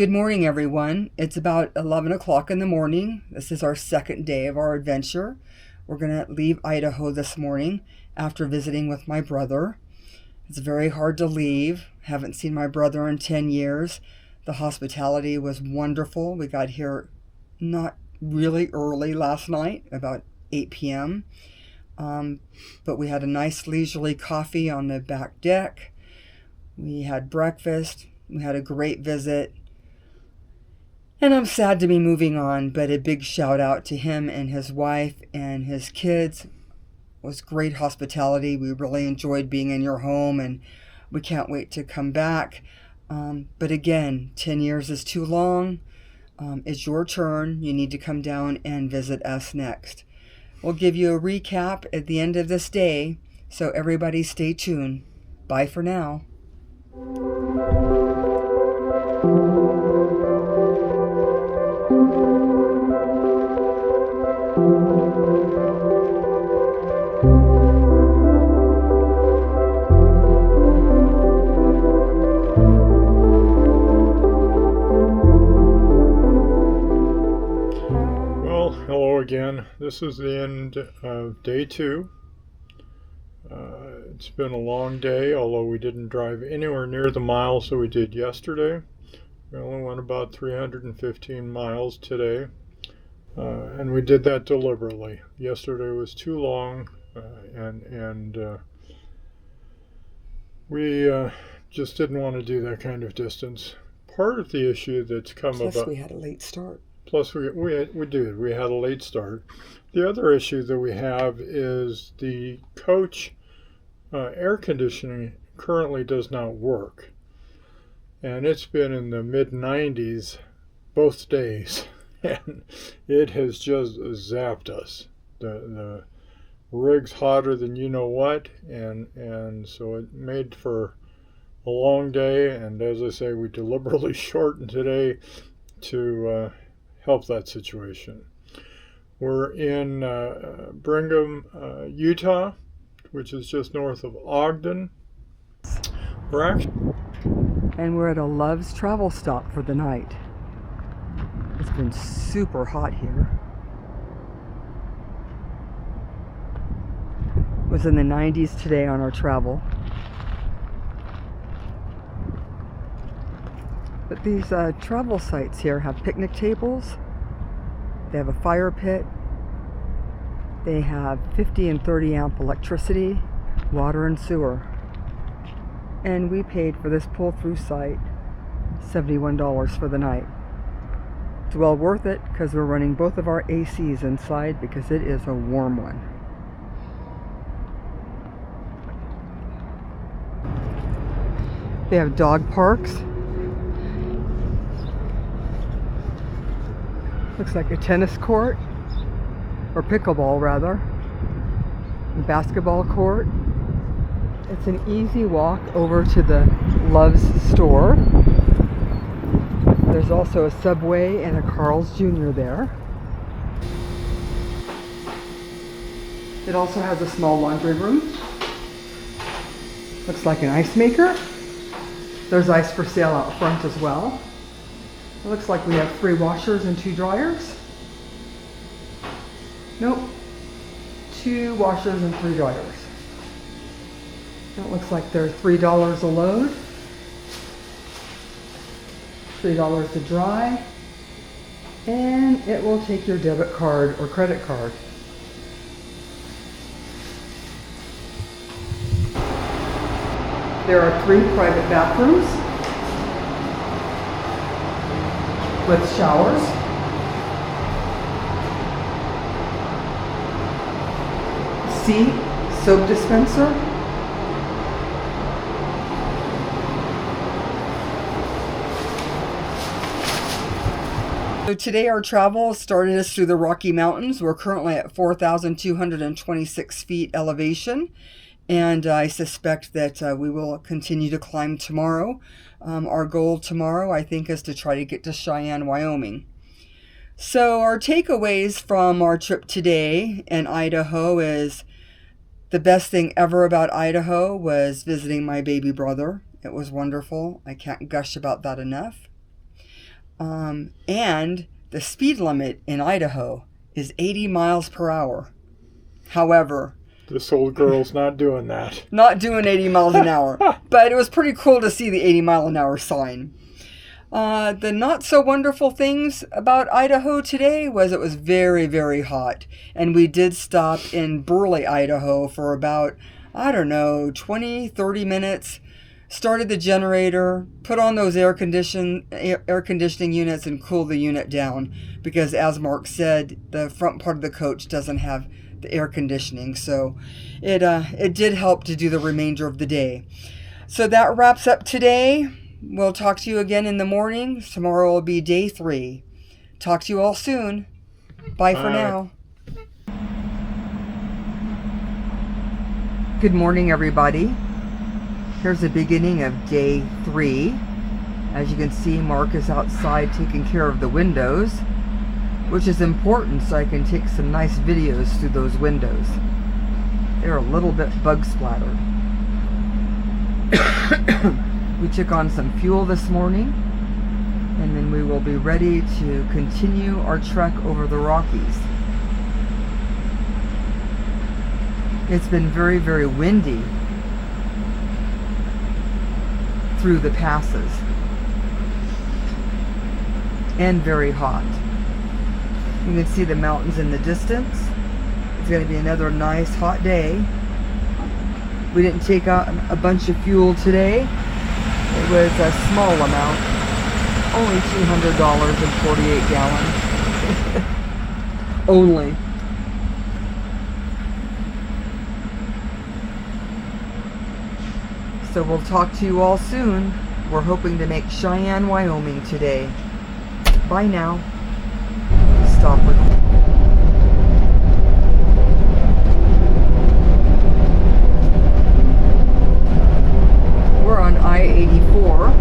Good morning, everyone. It's about 11 o'clock in the morning. This is our second day of our adventure. We're going to leave Idaho this morning after visiting with my brother. It's very hard to leave. Haven't seen my brother in 10 years. The hospitality was wonderful. We got here not really early last night, about 8 p.m. But we had a nice leisurely coffee on the back deck. We had breakfast. We had a great visit. And I'm sad to be moving on, but a big shout out to him and his wife and his kids. It was great hospitality. We really enjoyed being in your home, and we can't wait to come back. But again, 10 years is too long. It's your turn. You need to come down and visit us next. We'll give you a recap at the end of this day, so everybody stay tuned. Bye for now. Hello again. This is the end of day 2. It's been a long day, although we didn't drive anywhere near the miles that we did yesterday. We only went about 315 miles today, and we did that deliberately. Yesterday was too long, and we just didn't want to do that kind of distance. Part of the issue that's come about... Plus, we had a late start. Plus, we did. We had a late start. The other issue that we have is the coach air conditioning currently does not work. And it's been in the mid-90s both days. And it has just zapped us. The rig's hotter than you know what. And so it made for a long day. And as I say, we deliberately shortened today to... help that situation. We're in Brigham, Utah, which is just north of Ogden. And we're at a Love's travel stop for the night. It's been super hot here. It was in the 90s today on our travel. But these travel sites here have picnic tables, they have a fire pit, they have 50 and 30 amp electricity, water and sewer. And we paid for this pull-through site $71 for the night. It's well worth it because we're running both of our ACs inside because it is a warm one. They have dog parks. Looks like a tennis court, or pickleball rather, a basketball court. It's an easy walk over to the Love's store. There's also a Subway and a Carl's Jr. there. It also has a small laundry room. Looks like an ice maker. There's ice for sale out front as well. It looks like we have 3 washers and 2 dryers. Nope. 2 washers and 3 dryers. It looks like they're $3 a load. $3 to dry. And it will take your debit card or credit card. There are 3 private bathrooms with showers. Soap dispenser. So today our travel started us through the Rocky Mountains. We're currently at 4,226 feet elevation. And I suspect that we will continue to climb tomorrow. Our goal tomorrow, I think, is to try to get to Cheyenne, Wyoming. So our takeaways from our trip today in Idaho is the best thing ever about Idaho was visiting my baby brother. It was wonderful. I can't gush about that enough. And the speed limit in Idaho is 80 miles per hour. However, this old girl's not doing that. Not doing 80 miles an hour. But it was pretty cool to see the 80 mile an hour sign. The not so wonderful things about Idaho today was it was very, very hot. And we did stop in Burley, Idaho for about, 20, 30 minutes. Started the generator, put on those air conditioning units and cool the unit down. Because as Mark said, the front part of the coach doesn't have the air conditioning. So it did help to do the remainder of the day. So that wraps up today. We'll talk to you again in the morning. Tomorrow will be day 3. Talk to you all soon. Bye for now. Good morning, everybody. Here's the beginning of day 3. As you can see, Mark is outside taking care of the windows, which is important so I can take some nice videos through those windows. They're a little bit bug splattered. We took on some fuel this morning, and then we will be ready to continue our trek over the Rockies. It's been very, very windy through the passes, and very hot. You can see the mountains in the distance. It's going to be another nice hot day. We didn't take out a bunch of fuel today. It was a small amount, only $200 and 48 gallons. Only. So we'll talk to you all soon. We're hoping to make Cheyenne, Wyoming today. Bye now. Stop recording. We're on I-84.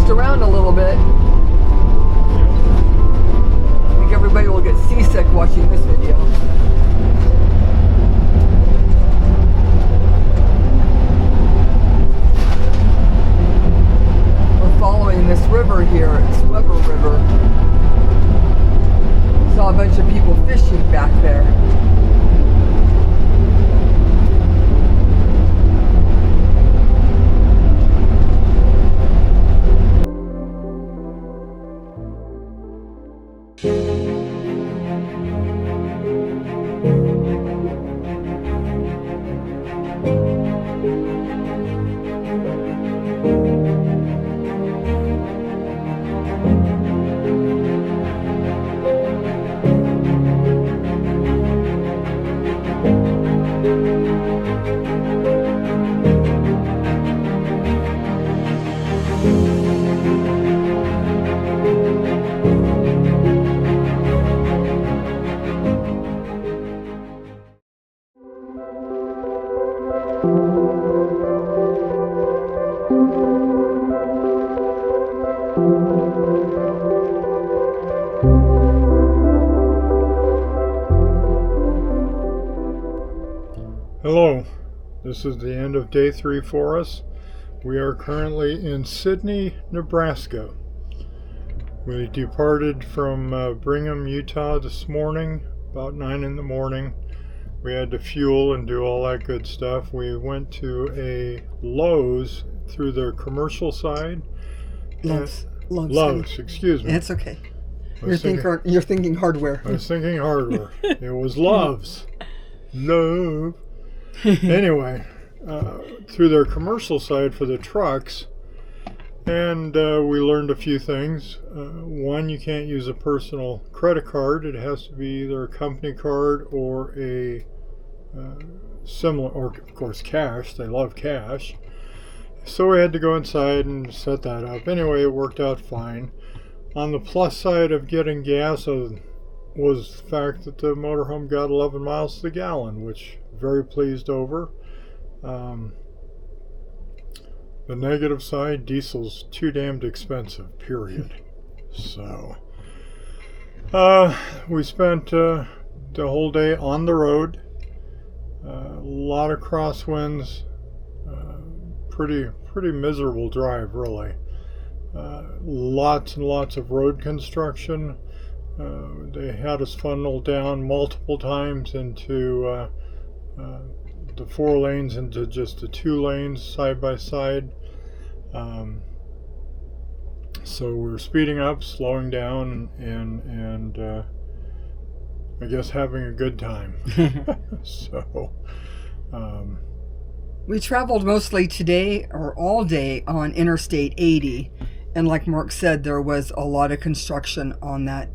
Around a little bit. I think everybody will get seasick watching this video. We're following this river here. It's Weber River. Saw a bunch of people fishing back there. Hello, this is the end of day 3 for us. We are currently in Sidney, Nebraska. We departed from Brigham, Utah this morning, about 9 in the morning. We had to fuel and do all that good stuff. We went to a Lowe's through their commercial side. Loves, excuse me. It's okay. I was You're thinking hardware. I was thinking hardware. It was Loves. Love. Anyway, through their commercial side for the trucks, and we learned a few things. One, you can't use a personal credit card. It has to be either a company card or a similar, or of course cash. They love cash. So we had to go inside and set that up. Anyway, it worked out fine. On the plus side of getting gas was the fact that the motorhome got 11 miles to the gallon, which very pleased over. The negative side, diesel's too damned expensive, period. So we spent the whole day on the road. A lot of crosswinds. Pretty miserable drive, really. Lots and lots of road construction. They had us funneled down multiple times into the 4 lanes into just the 2 lanes side by side. So we're speeding up, slowing down, and I guess having a good time. So we traveled mostly today, or all day, on Interstate 80. And like Mark said, there was a lot of construction on that.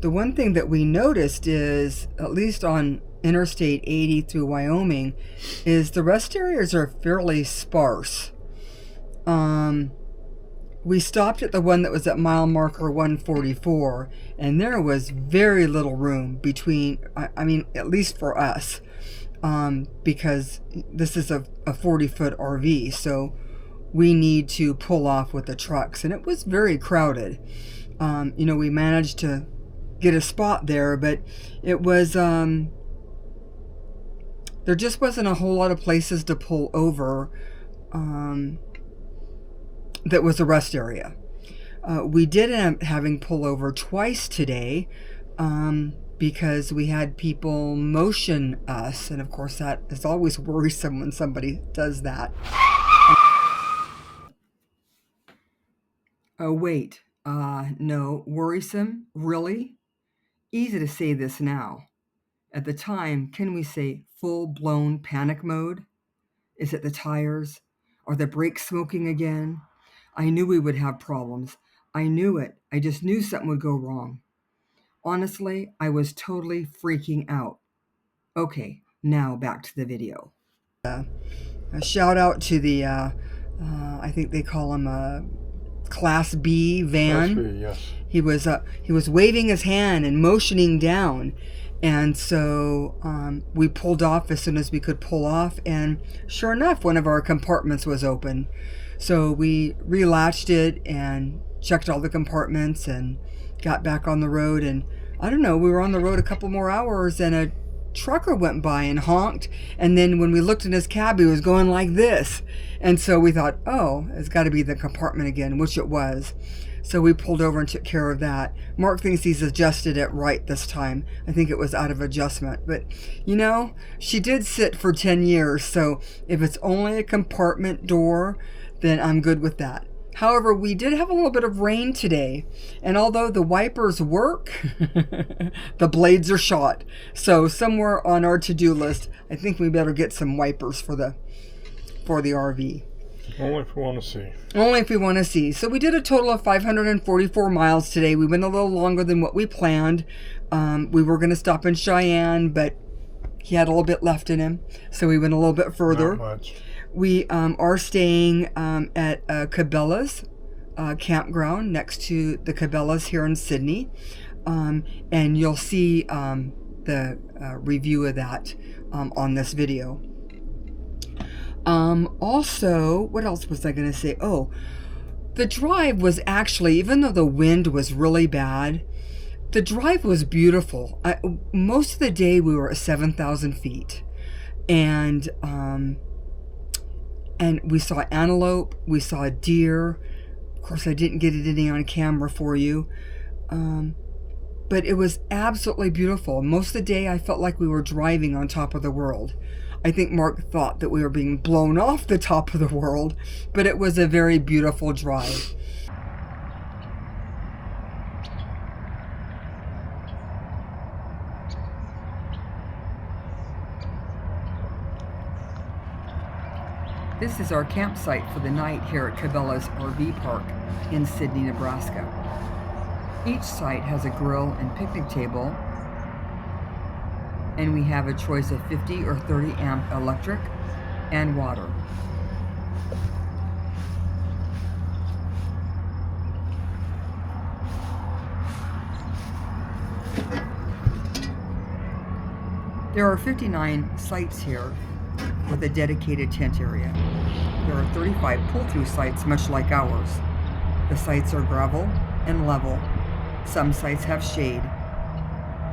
The one thing that we noticed is, at least on Interstate 80 through Wyoming, is the rest areas are fairly sparse. We stopped at the one that was at mile marker 144, and there was very little room between, I mean, at least for us, because this is a 40-foot RV, so we need to pull off with the trucks, and it was very crowded. We managed to get a spot there, but it was, there just wasn't a whole lot of places to pull over that was a rest area. We did end up having pullover twice today because we had people motion us, and of course that is always worrisome when somebody does that. Oh, wait. No, worrisome? Really? Easy to say this now. At the time, can we say full-blown panic mode? Is it the tires? Are the brakes smoking again? I knew we would have problems. I knew it. I just knew something would go wrong. Honestly, I was totally freaking out. Okay, now back to the video. A shout out to the, I think they call him a Class B van. Class B, yes. He was waving his hand and motioning down, and so we pulled off as soon as we could pull off, and sure enough, one of our compartments was open. So we relatched it and checked all the compartments and got back on the road. And I don't know, we were on the road a couple more hours, and a trucker went by and honked, and then when we looked in his cab, he was going like this, and so we thought, oh, it's got to be the compartment again, which it was. So we pulled over and took care of that. Mark thinks he's adjusted it right this time. I think it was out of adjustment, but she did sit for 10 years, so if it's only a compartment door, then I'm good with that. However, we did have a little bit of rain today, and although the wipers work, the blades are shot. So somewhere on our to-do list, I think we better get some wipers for the RV. Only if we want to see. Only if we want to see. So we did a total of 544 miles today. We went a little longer than what we planned. We were going to stop in Cheyenne, but he had a little bit left in him, so we went a little bit further. Not much. We are staying at Cabela's Campground next to the Cabelas here in Sidney. And you'll see the review of that on this video. Also, what else was I going to say? Oh, the drive was actually, even though the wind was really bad, the drive was beautiful. Most of the day we were at 7,000 feet. And we saw antelope, we saw deer. Of course, I didn't get it any on camera for you. But it was absolutely beautiful. Most of the day, I felt like we were driving on top of the world. I think Mark thought that we were being blown off the top of the world, but it was a very beautiful drive. This is our campsite for the night here at Cabela's RV park in Sidney, Nebraska. Each site has a grill and picnic table, and we have a choice of 50 or 30 amp electric and water. There are 59 sites here with a dedicated tent area. There are 35 pull-through sites much like ours. The sites are gravel and level. Some sites have shade,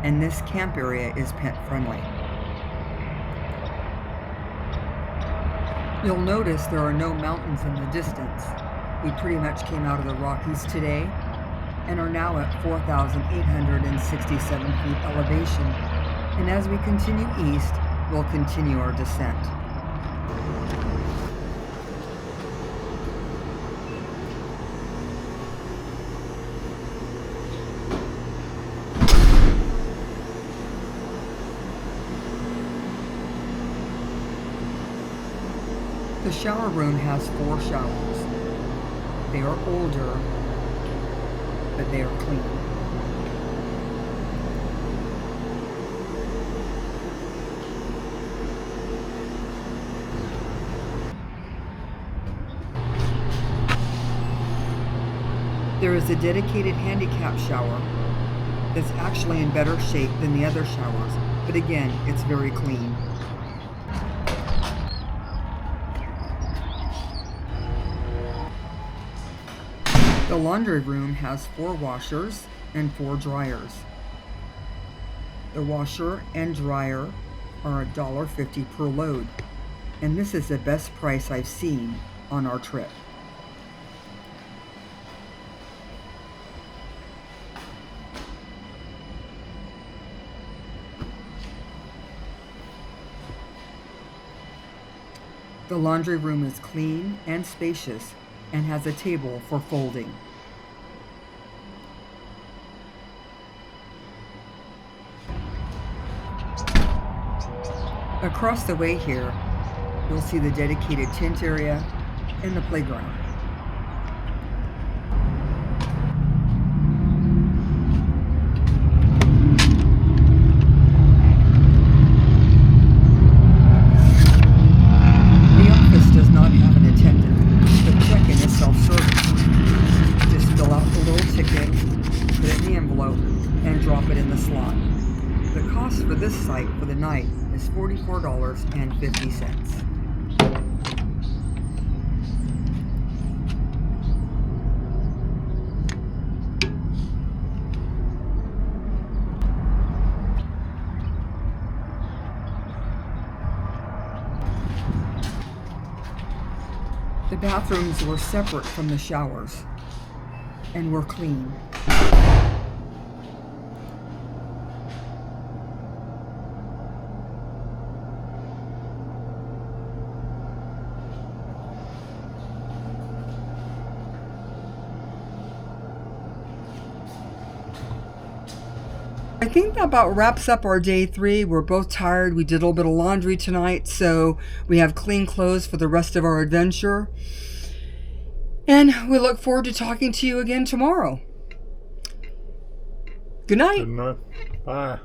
and this camp area is pet friendly. You'll notice there are no mountains in the distance. We pretty much came out of the Rockies today and are now at 4,867 feet elevation. And as we continue east, we'll continue our descent. The shower room has 4 showers. They are older, but they are clean. There is a dedicated handicap shower that's actually in better shape than the other showers, but again, it's very clean. The laundry room has 4 washers and 4 dryers. The washer and dryer are $1.50 per load, and this is the best price I've seen on our trip. The laundry room is clean and spacious and has a table for folding. Across the way here, you'll see the dedicated tent area and the playground. The office does not have an attendant, but check-in is self-service. Just fill out the little ticket, put it in the envelope, and drop it in the slot. The cost for this site for the night is $44.50. The bathrooms were separate from the showers and were clean. I think that about wraps up our day 3. We're both tired. We did a little bit of laundry tonight, so we have clean clothes for the rest of our adventure. And we look forward to talking to you again tomorrow. Good night. Good night. Bye.